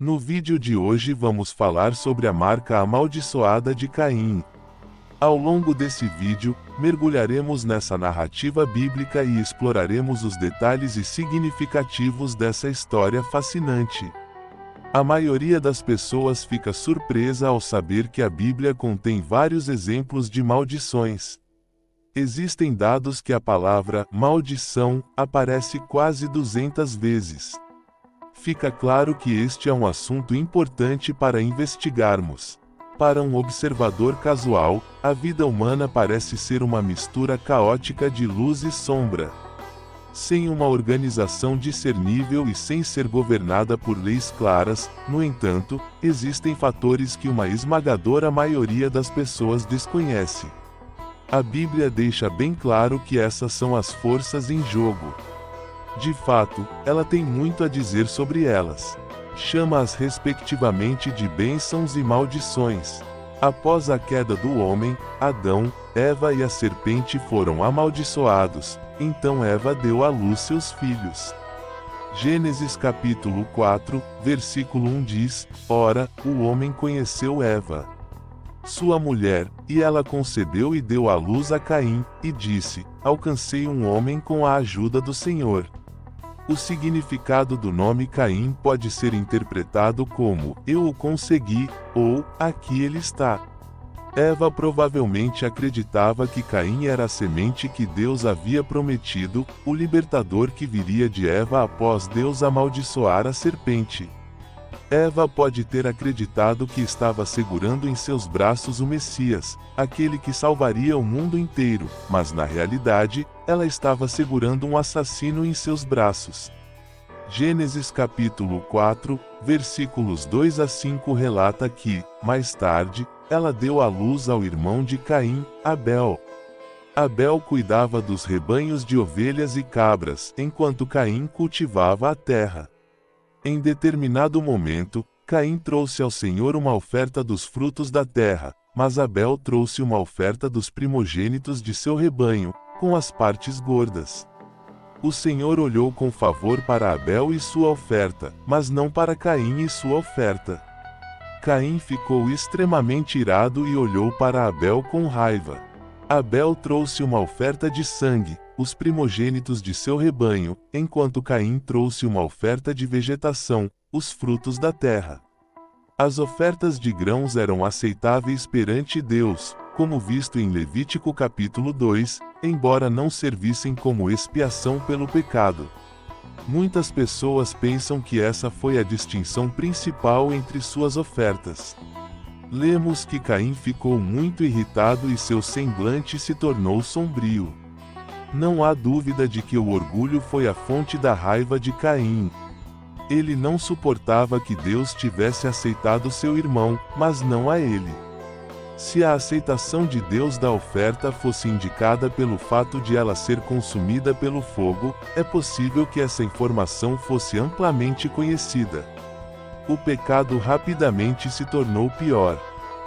No vídeo de hoje vamos falar sobre a marca amaldiçoada de Caim. Ao longo desse vídeo, mergulharemos nessa narrativa bíblica e exploraremos os detalhes e significativos dessa história fascinante. A maioria das pessoas fica surpresa ao saber que a Bíblia contém vários exemplos de maldições. Existem dados que a palavra maldição aparece quase 200 vezes. Fica claro que este é um assunto importante para investigarmos. Para um observador casual, a vida humana parece ser uma mistura caótica de luz e sombra. Sem uma organização discernível e sem ser governada por leis claras, no entanto, existem fatores que uma esmagadora maioria das pessoas desconhece. A Bíblia deixa bem claro que essas são as forças em jogo. De fato, ela tem muito a dizer sobre elas. Chama-as respectivamente de bênçãos e maldições. Após a queda do homem, Adão, Eva e a serpente foram amaldiçoados, então Eva deu à luz seus filhos. Gênesis capítulo 4, versículo 1 diz: Ora, o homem conheceu Eva, sua mulher, e ela concebeu e deu à luz a Caim, e disse: Alcancei um homem com a ajuda do Senhor. O significado do nome Caim pode ser interpretado como, eu o consegui, ou, aqui ele está. Eva provavelmente acreditava que Caim era a semente que Deus havia prometido, o libertador que viria de Eva após Deus amaldiçoar a serpente. Eva pode ter acreditado que estava segurando em seus braços o Messias, aquele que salvaria o mundo inteiro, mas na realidade, ela estava segurando um assassino em seus braços. Gênesis capítulo 4, versículos 2 a 5 relata que, mais tarde, ela deu à luz ao irmão de Caim, Abel. Abel cuidava dos rebanhos de ovelhas e cabras, enquanto Caim cultivava a terra. Em determinado momento, Caim trouxe ao Senhor uma oferta dos frutos da terra, mas Abel trouxe uma oferta dos primogênitos de seu rebanho, com as partes gordas. O Senhor olhou com favor para Abel e sua oferta, mas não para Caim e sua oferta. Caim ficou extremamente irado e olhou para Abel com raiva. Abel trouxe uma oferta de sangue, os primogênitos de seu rebanho, enquanto Caim trouxe uma oferta de vegetação, os frutos da terra. As ofertas de grãos eram aceitáveis perante Deus, como visto em Levítico capítulo 2, embora não servissem como expiação pelo pecado. Muitas pessoas pensam que essa foi a distinção principal entre suas ofertas. Lemos que Caim ficou muito irritado e seu semblante se tornou sombrio. Não há dúvida de que o orgulho foi a fonte da raiva de Caim. Ele não suportava que Deus tivesse aceitado seu irmão, mas não a ele. Se a aceitação de Deus da oferta fosse indicada pelo fato de ela ser consumida pelo fogo, é possível que essa informação fosse amplamente conhecida. O pecado rapidamente se tornou pior.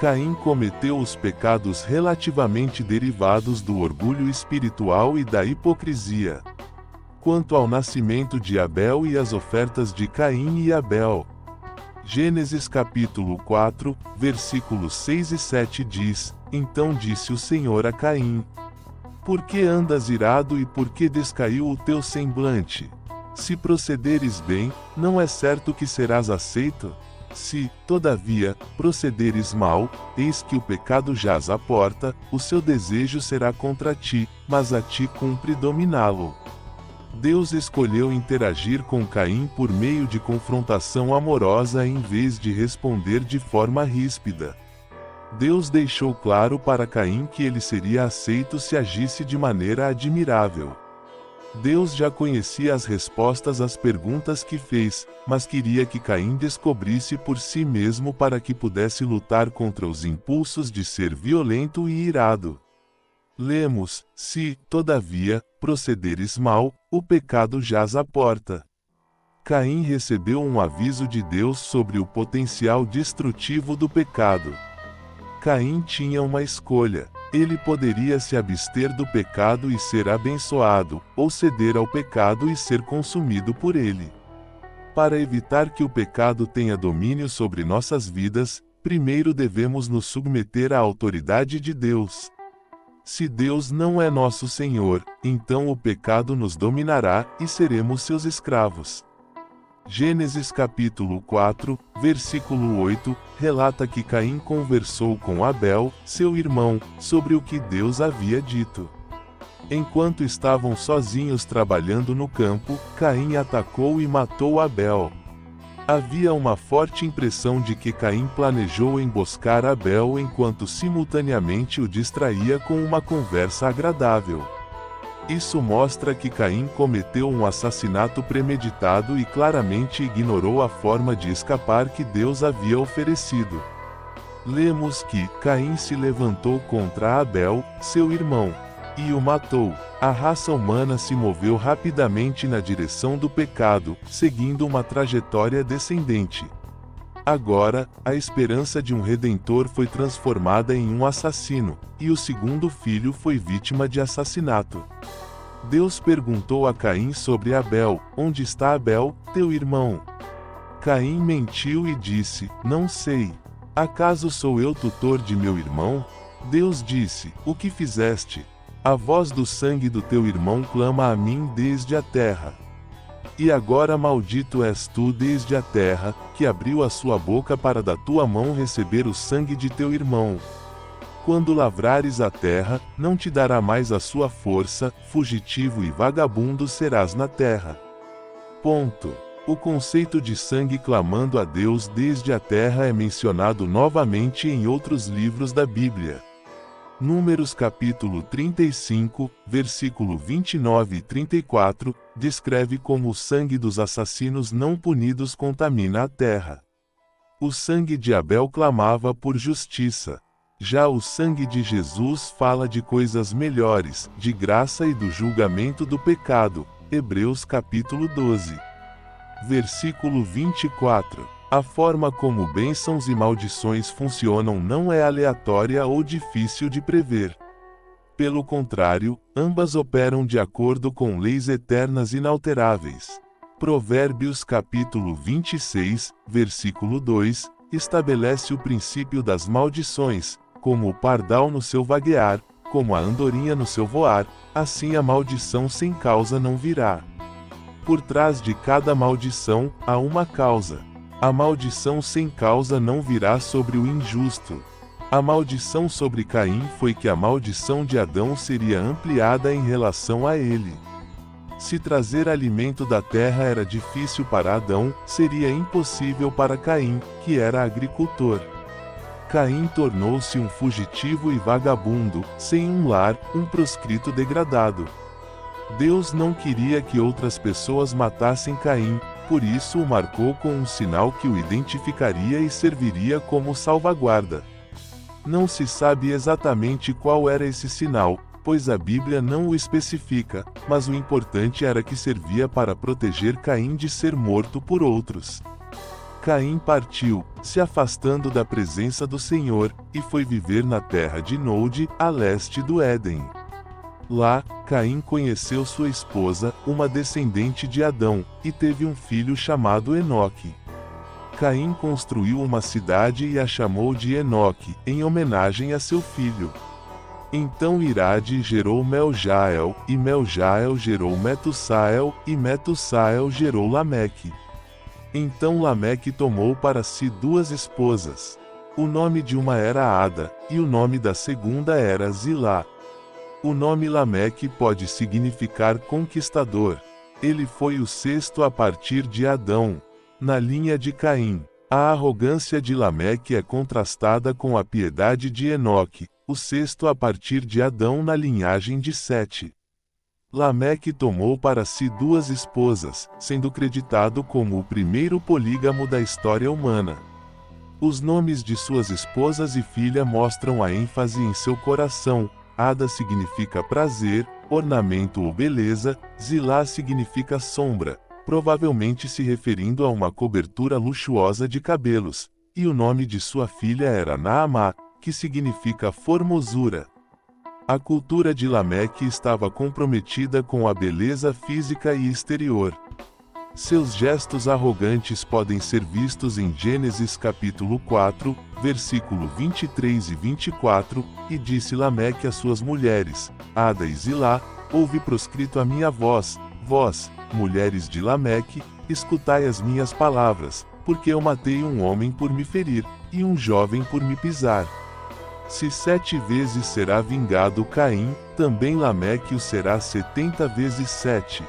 Caim cometeu os pecados relativamente derivados do orgulho espiritual e da hipocrisia. Quanto ao nascimento de Abel e as ofertas de Caim e Abel, Gênesis capítulo 4, versículos 6 e 7 diz: Então disse o Senhor a Caim: Por que andas irado e por que descaiu o teu semblante? Se procederes bem, não é certo que serás aceito? Se, todavia, procederes mal, eis que o pecado jaz à porta, o seu desejo será contra ti, mas a ti cumpre dominá-lo. Deus escolheu interagir com Caim por meio de confrontação amorosa em vez de responder de forma ríspida. Deus deixou claro para Caim que ele seria aceito se agisse de maneira admirável. Deus já conhecia as respostas às perguntas que fez, mas queria que Caim descobrisse por si mesmo para que pudesse lutar contra os impulsos de ser violento e irado. Lemos: Se, todavia, procederes mal, o pecado jaz à porta. Caim recebeu um aviso de Deus sobre o potencial destrutivo do pecado. Caim tinha uma escolha. Ele poderia se abster do pecado e ser abençoado, ou ceder ao pecado e ser consumido por ele. Para evitar que o pecado tenha domínio sobre nossas vidas, primeiro devemos nos submeter à autoridade de Deus. Se Deus não é nosso Senhor, então o pecado nos dominará, e seremos seus escravos. Gênesis capítulo 4, versículo 8, relata que Caim conversou com Abel, seu irmão, sobre o que Deus havia dito. Enquanto estavam sozinhos trabalhando no campo, Caim atacou e matou Abel. Havia uma forte impressão de que Caim planejou emboscar Abel enquanto simultaneamente o distraía com uma conversa agradável. Isso mostra que Caim cometeu um assassinato premeditado e claramente ignorou a forma de escapar que Deus havia oferecido. Lemos que Caim se levantou contra Abel, seu irmão, e o matou. A raça humana se moveu rapidamente na direção do pecado, seguindo uma trajetória descendente. Agora, a esperança de um redentor foi transformada em um assassino, e o segundo filho foi vítima de assassinato. Deus perguntou a Caim sobre Abel: onde está Abel, teu irmão? Caim mentiu e disse: não sei. Acaso sou eu tutor de meu irmão? Deus disse: o que fizeste? A voz do sangue do teu irmão clama a mim desde a terra. E agora maldito és tu desde a terra, que abriu a sua boca para da tua mão receber o sangue de teu irmão. Quando lavrares a terra, não te dará mais a sua força, fugitivo e vagabundo serás na terra. Ponto. O conceito de sangue clamando a Deus desde a terra é mencionado novamente em outros livros da Bíblia. Números capítulo 35, versículo 29 e 34, descreve como o sangue dos assassinos não punidos contamina a terra. O sangue de Abel clamava por justiça. Já o sangue de Jesus fala de coisas melhores, de graça e do julgamento do pecado. Hebreus capítulo 12. Versículo 24. A forma como bênçãos e maldições funcionam não é aleatória ou difícil de prever. Pelo contrário, ambas operam de acordo com leis eternas inalteráveis. Provérbios capítulo 26, versículo 2, estabelece o princípio das maldições, como o pardal no seu vaguear, como a andorinha no seu voar, assim a maldição sem causa não virá. Por trás de cada maldição, há uma causa. A maldição sem causa não virá sobre o injusto. A maldição sobre Caim foi que a maldição de Adão seria ampliada em relação a ele. Se trazer alimento da terra era difícil para Adão, seria impossível para Caim, que era agricultor. Caim tornou-se um fugitivo e vagabundo, sem um lar, um proscrito degradado. Deus não queria que outras pessoas matassem Caim, por isso o marcou com um sinal que o identificaria e serviria como salvaguarda. Não se sabe exatamente qual era esse sinal, pois a Bíblia não o especifica, mas o importante era que servia para proteger Caim de ser morto por outros. Caim partiu, se afastando da presença do Senhor, e foi viver na terra de Nod, a leste do Éden. Lá, Caim conheceu sua esposa, uma descendente de Adão, e teve um filho chamado Enoque. Caim construiu uma cidade e a chamou de Enoque, em homenagem a seu filho. Então Irade gerou Meljael, e Meljael gerou Metussael, e Metussael gerou Lameque. Então Lameque tomou para si duas esposas. O nome de uma era Ada, e o nome da segunda era Zilá. O nome Lameque pode significar conquistador. Ele foi o sexto a partir de Adão. Na linha de Caim, a arrogância de Lameque é contrastada com a piedade de Enoque, o sexto a partir de Adão na linhagem de Sete. Lameque tomou para si duas esposas, sendo creditado como o primeiro polígamo da história humana. Os nomes de suas esposas e filha mostram a ênfase em seu coração. Ada significa prazer, ornamento ou beleza, Zilá significa sombra, provavelmente se referindo a uma cobertura luxuosa de cabelos, e o nome de sua filha era Naamá, que significa formosura. A cultura de Lameque estava comprometida com a beleza física e exterior. Seus gestos arrogantes podem ser vistos em Gênesis capítulo 4, versículo 23 e 24, e disse Lameque às suas mulheres, Ada e Zilá, ouve proscrito a minha voz, vós, mulheres de Lameque, escutai as minhas palavras, porque eu matei um homem por me ferir, e um jovem por me pisar. Se 7 vezes será vingado Caim, também Lameque o será 70 vezes 7.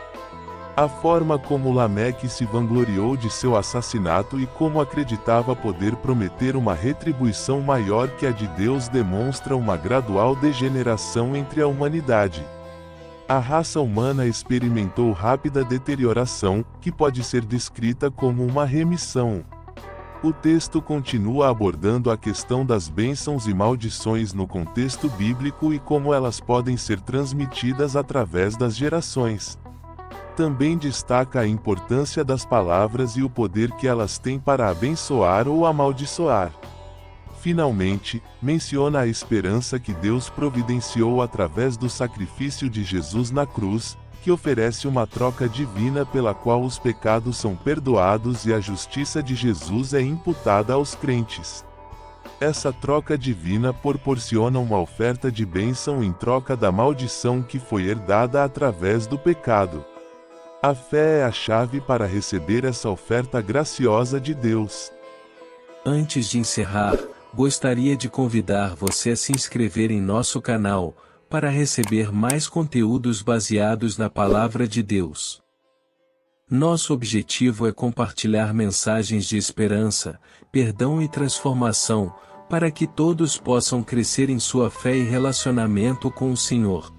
A forma como Lameque se vangloriou de seu assassinato e como acreditava poder prometer uma retribuição maior que a de Deus demonstra uma gradual degeneração entre a humanidade. A raça humana experimentou rápida deterioração, que pode ser descrita como uma remissão. O texto continua abordando a questão das bênçãos e maldições no contexto bíblico e como elas podem ser transmitidas através das gerações. Também destaca a importância das palavras e o poder que elas têm para abençoar ou amaldiçoar. Finalmente, menciona a esperança que Deus providenciou através do sacrifício de Jesus na cruz, que oferece uma troca divina pela qual os pecados são perdoados e a justiça de Jesus é imputada aos crentes. Essa troca divina proporciona uma oferta de bênção em troca da maldição que foi herdada através do pecado. A fé é a chave para receber essa oferta graciosa de Deus. Antes de encerrar, gostaria de convidar você a se inscrever em nosso canal, para receber mais conteúdos baseados na Palavra de Deus. Nosso objetivo é compartilhar mensagens de esperança, perdão e transformação, para que todos possam crescer em sua fé e relacionamento com o Senhor.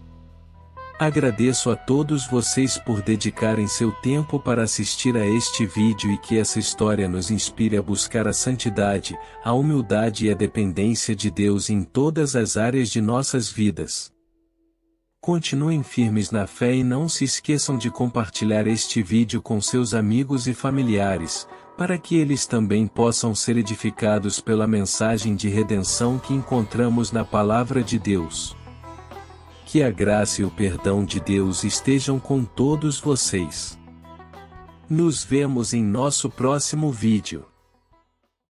Agradeço a todos vocês por dedicarem seu tempo para assistir a este vídeo e que essa história nos inspire a buscar a santidade, a humildade e a dependência de Deus em todas as áreas de nossas vidas. Continuem firmes na fé e não se esqueçam de compartilhar este vídeo com seus amigos e familiares, para que eles também possam ser edificados pela mensagem de redenção que encontramos na Palavra de Deus. Que a graça e o perdão de Deus estejam com todos vocês. Nos vemos em nosso próximo vídeo.